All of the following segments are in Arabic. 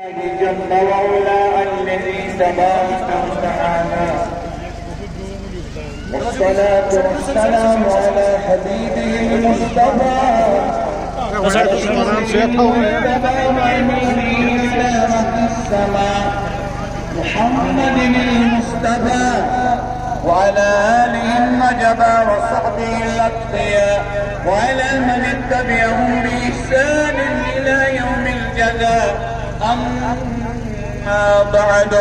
جل وعلا الذي تبارك وتعالى، والصلاة والسلام على حبيبه المصطفى محمد المصطفى وعلى آله النجبى وصحبه الأتقياء وعلى من اتبعهم بإحسان إلى يوم الجزاء. أما بعد،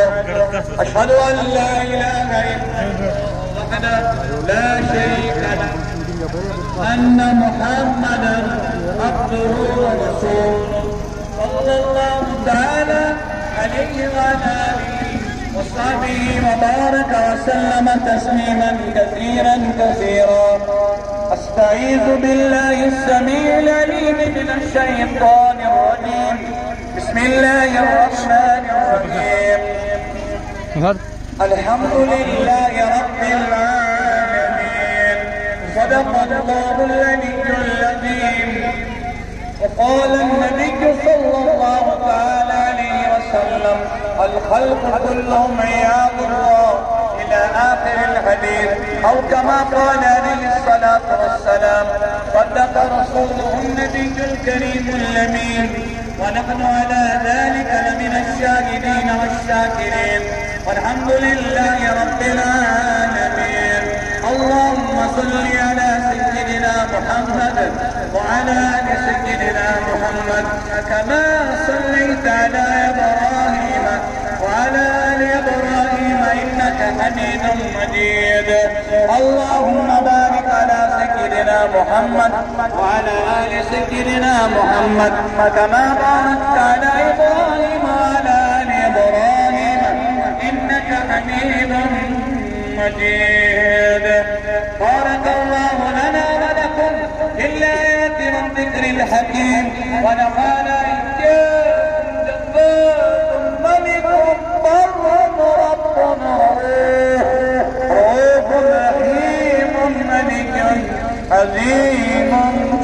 أشهد أن لا إله إلا الله وحده لا شريك له، أن محمدا عبده ورسوله صلى الله تعالى عليه وعلى آله وصحبه وبارك وسلم تسليما كثيرا كثيرا. أستعيذ بالله السميع العليم من الشيطان الرجيم. بسم الله الرحمن الرحيم. الحمد لله رب العالمين. صدق الله العلي العظيم. وقال النبي صلى الله تعالى عليه وسلم: الخلق كلهم عياذ الله، إلى آخر الحديث، أو كما قال عليه الصلاة والسلام. صدق رسوله النبي الكريم الأمين، ونحن على ذلك لمن الشاهدين والشاكرين، والحمد لله رب العالمين. اللهم صل على سيدنا محمد وعلى آل سيدنا محمد، كما صليت على إبراهيم وعلى آل إبراهيم إنك حميد مجيد. اللهم بارك على سيدنا محمد وعلى آل سيدنا محمد، كما باركت على إبراهيم وعلى آل إبراهيم إنك حميد مجيد. بارك الله لنا ولكم في الآيات والذكر الحكيم، ونفعنا إياكم جبار ملك بر رب رؤوف رحيم ملك عظيم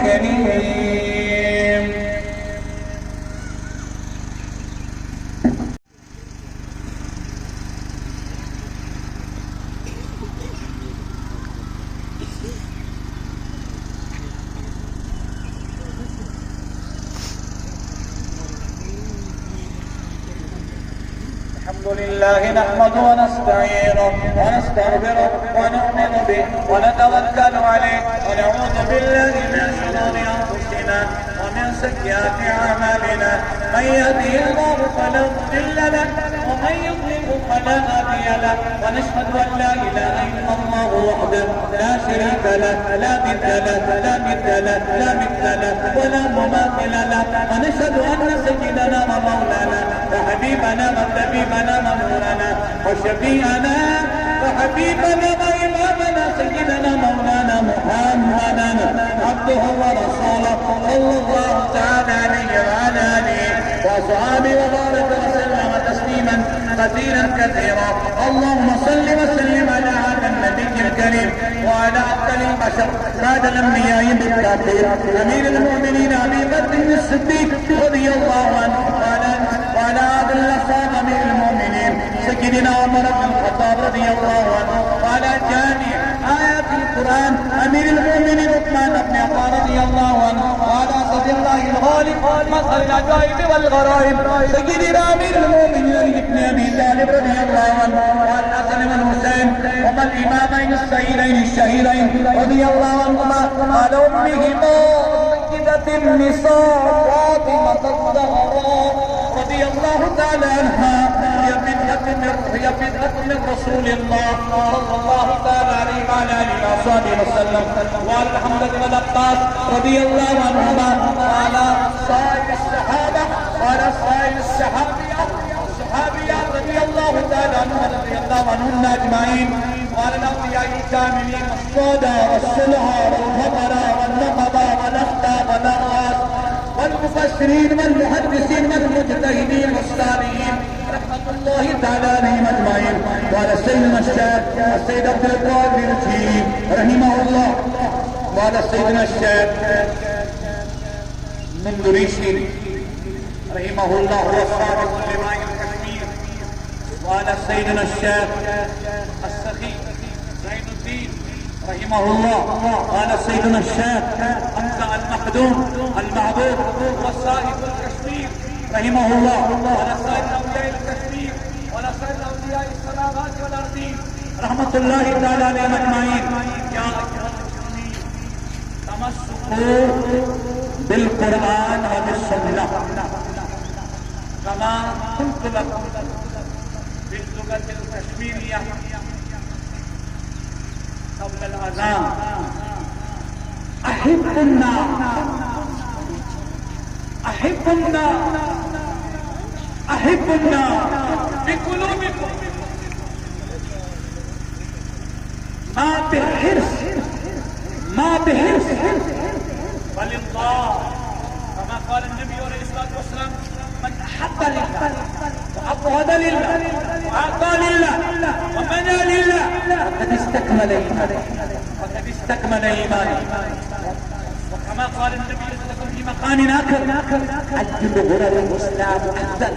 كريم. الحمد لله نحمده ونستعينه ونستغفره ونؤمن به ونتوكل عليه، ونعوذ بالله من شرور انفسنا ومن سيئات اعمالنا. من يهده الله فلا مضل له، ومن يضلل فلا هادي له. ونشهد ان لا اله الا الله وحده لا شريك له، لا ند له لا مثل له ولا مماثل له. ونشهد ان سيدنا ومولانا وحبيبنا وطبيبنا ونورنا وشفيعنا وحبيبنا وإمامنا سيدنا مولانا محمدا عبده ورسوله صلى الله تعالى عليه وعلى آله وأصحابه وبارك وسلم تسليما كثيرا كثيرا. اللهم صل وسلم على هذا النبي الكريم وعلى أفضل البشر بعد الأنبياء بالتأخير، أمير المؤمنين أبي بكر الصديق رضي الله عنه، وعلى هذا الأصحاب أمير المؤمنين سيدنا عمر بن الخطاب رضي الله عنه، وعلى جامع آيات القرآن أمير المؤمنين عثمان بن عفان رضي الله عنه، وعلى صدر الله الغالب مظهر العجائب والغرائب سيدنا أمير المؤمنين علي بن أبي طالب رضي الله عنه، وعلى الحسن والحسين وما الإمامين السيدين الشهيرين رضي الله عنهما، وعلى أمهما سيدة النساء فاطمة الزهراء رضي الله تعالى عنها، هي بدعة من رسول الله صلى الله تعالى عليه وعلى آله وصحبه وسلم، وعلى حمزة بن العباس رضي الله عنهما، وعلى سائر الصحابة وعلى سائر الصحابيات رضي الله تعالى عنهم ورضي الله عنهم أجمعين، وعلى الأولياء الكاملين الصادة والصلحاء والفقراء والنقباء والأخطاء والأغاث والمفسرين والمحدثين والمجتهدين والصالحين رحمة الله تعالى عليهم أجمعين، وعلى سيدنا الشيخ السيد عبد القادر الجيلي رحمه الله، وعلى سيدنا الشيخ من دريشين رحمه الله هو صاحب لواء الكشمير. وقال سيدنا الشيخ السخي زين الدين رحمه الله، قال سيدنا الشيخ حمزة المخدوم المعبود هو صاحب الكشمير رحمه الله. ولا سائر اولياء الكشمير ولا سائر اولياء السماوات والارضين رحمة الله تعالى عليهم اجمعين. يا ايها المسلمين تمسكوا بالقرآن وبالسنة كما قلت لكم باللغة الكشميرية قبل الأذان. أحبنا أحبنا أحبنا بقلوبكم، ما بحرص ما بحرص بل الله، كما قال النبي عليه الصلاة والسلام: من أحب لله وأبغض لله وأعطى لله ومنع لله فقد استكمل إيمانه، فقد استكمل إيمانه. وكما قال النبي صلى الله عليه وسلم في مقام آخر: أجل غرر الإسلام أفضل.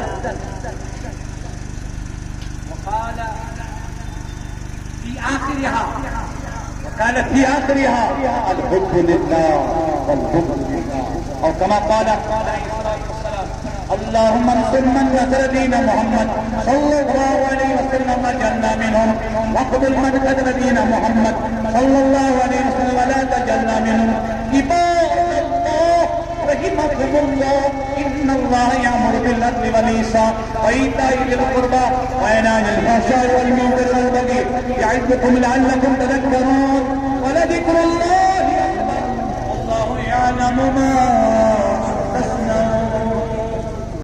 وقال في آخرها الحب لله والبغض لله، أو كما قال عليه الصلاة والسلام: اللهم انصر من نصر دين محمد صلى الله عليه وسلم واجعلنا منهم، واقبل من قتل دين محمد صلى الله عليه وسلم ولا تجعلنا منهم. عباد الله رحمكم الله، إن الله يأمر بالعدل والإحسان وإيتاء ذي القربى وينهى عن الفحشاء والمنكر والبغي يعظكم لعلكم تذكرون. ولذكر الله أكبر والله يعلم ما